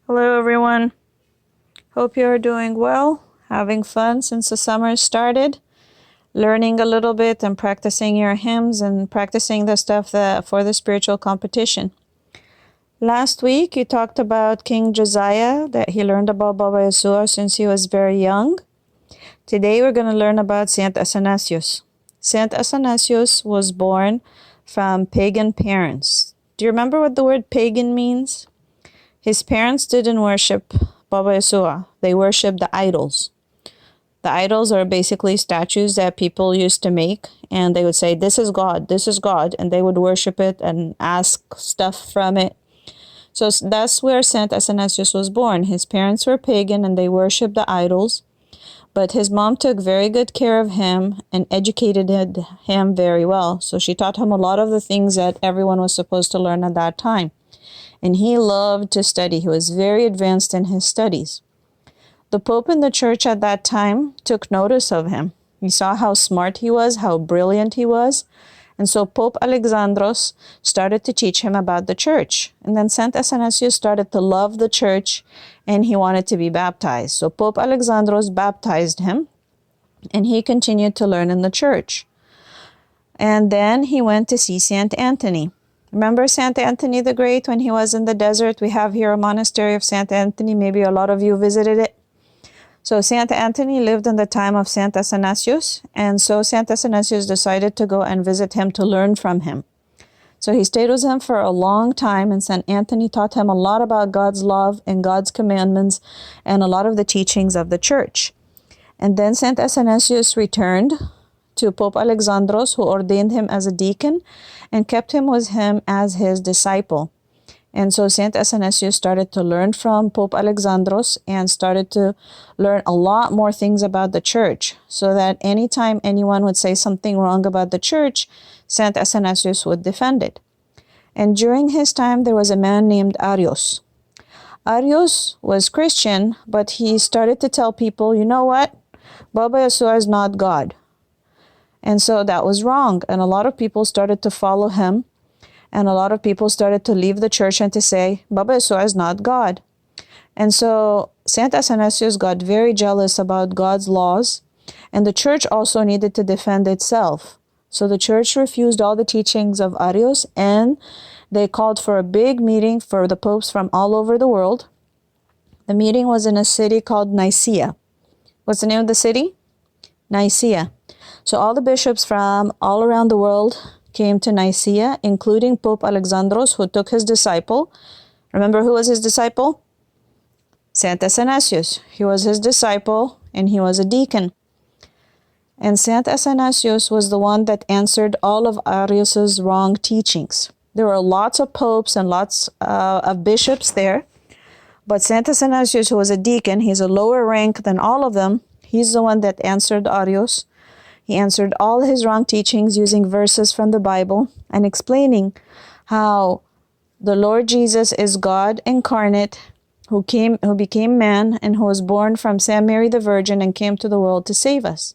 Hello, everyone. Hope you are doing well, having fun since the summer started, learning a little bit and practicing your hymns and practicing the stuff for the spiritual competition. Last week, you talked about King Josiah, that he learned about Baba Yeshua since he was very young. Today, we're going to learn about St. Athanasius. St. Athanasius was born from pagan parents. Do you remember what the word pagan means? His parents didn't worship Baba Yeshua. They worshiped the idols. The idols are basically statues that people used to make, and they would say, this is God, and they would worship it and ask stuff from it. So that's where St. Athanasius was born. His parents were pagan and they worshiped the idols, but his mom took very good care of him and educated him very well. So she taught him a lot of the things that everyone was supposed to learn at that time. And he loved to study. He was very advanced in his studies. The Pope in the church at that time took notice of him. He saw how smart he was, how brilliant he was. And so Pope Alexandros started to teach him about the church. And then St. Athanasius started to love the church and he wanted to be baptized. So Pope Alexandros baptized him and he continued to learn in the church. And then he went to see St. Anthony. Remember St. Anthony the Great when he was in the desert? We have here a monastery of St. Anthony. Maybe a lot of you visited it. So St. Anthony lived in the time of St. Athanasius, and so St. Athanasius decided to go and visit him to learn from him. So he stayed with him for a long time, and St. Anthony taught him a lot about God's love and God's commandments and a lot of the teachings of the church. And then St. Athanasius returned to Pope Alexandros, who ordained him as a deacon and kept him with him as his disciple. And so St. Athanasius started to learn from Pope Alexandros and started to learn a lot more things about the church, so that anytime anyone would say something wrong about the church, St. Athanasius would defend it. And during his time, there was a man named Arius. Arius was Christian, but he started to tell people, you know what? Baba Yeshua is not God. And so that was wrong. And a lot of people started to follow him. And a lot of people started to leave the church and to say, Baba Yeshua is not God. And so St. Athanasius got very jealous about God's laws. And the church also needed to defend itself. So the church refused all the teachings of Arius. And they called for a big meeting for the popes from all over the world. The meeting was in a city called Nicaea. What's the name of the city? Nicaea. So all the bishops from all around the world came to Nicaea, including Pope Alexandros, who took his disciple. Remember who was his disciple? St. Athanasius. He was his disciple, and he was a deacon. And St. Athanasius was the one that answered all of Arius's wrong teachings. There were lots of popes and lots of bishops there. But St. Athanasius, who was a deacon, he's a lower rank than all of them. He's the one that answered Arius. He answered all his wrong teachings using verses from the Bible and explaining how the Lord Jesus is God incarnate, who became man and who was born from Saint Mary the Virgin and came to the world to save us.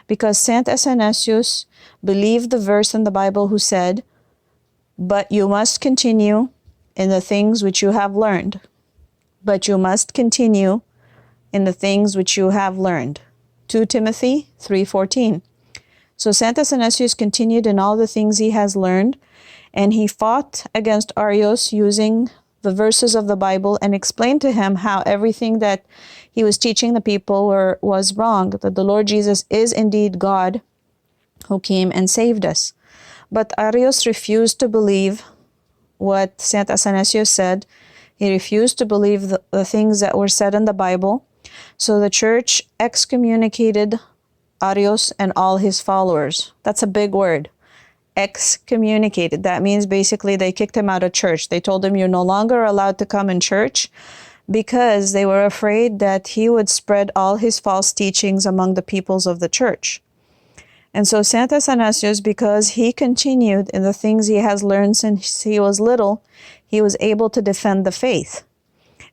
Because St. Athanasius believed the verse in the Bible who said, but you must continue in the things which you have learned. But you must continue in the things which you have learned. 2 Timothy 3:14. So St. Athanasius continued in all the things he has learned, and he fought against Arius using the verses of the Bible and explained to him how everything that he was teaching the people was wrong, that the Lord Jesus is indeed God who came and saved us. But Arius refused to believe what St. Athanasius said. He refused to believe the things that were said in the Bible. So the church excommunicated Arius and all his followers. That's a big word. Excommunicated. That means basically they kicked him out of church. They told him you're no longer allowed to come in church because they were afraid that he would spread all his false teachings among the peoples of the church. And so St. Athanasius, because he continued in the things he has learned since he was little, he was able to defend the faith.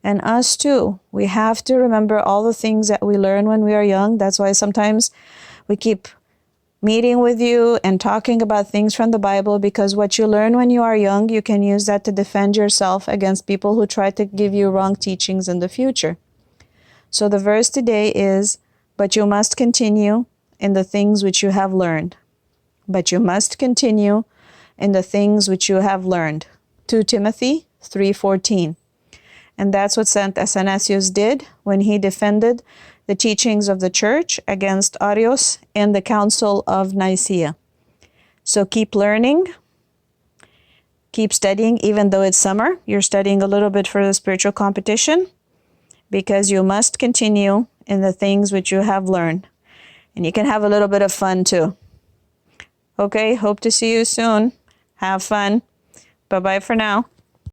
And us too, we have to remember all the things that we learn when we are young. That's why sometimes we keep meeting with you and talking about things from the Bible, because what you learn when you are young, you can use that to defend yourself against people who try to give you wrong teachings in the future. So the verse today is, but you must continue in the things which you have learned. But you must continue in the things which you have learned. 2 Timothy 3:14. And that's what St. Athanasius did when he defended the teachings of the church against Arius and the Council of Nicaea. So keep learning, keep studying, even though it's summer. You're studying a little bit for the spiritual competition, because you must continue in the things which you have learned. And you can have a little bit of fun too. Okay, hope to see you soon. Have fun. Bye-bye for now.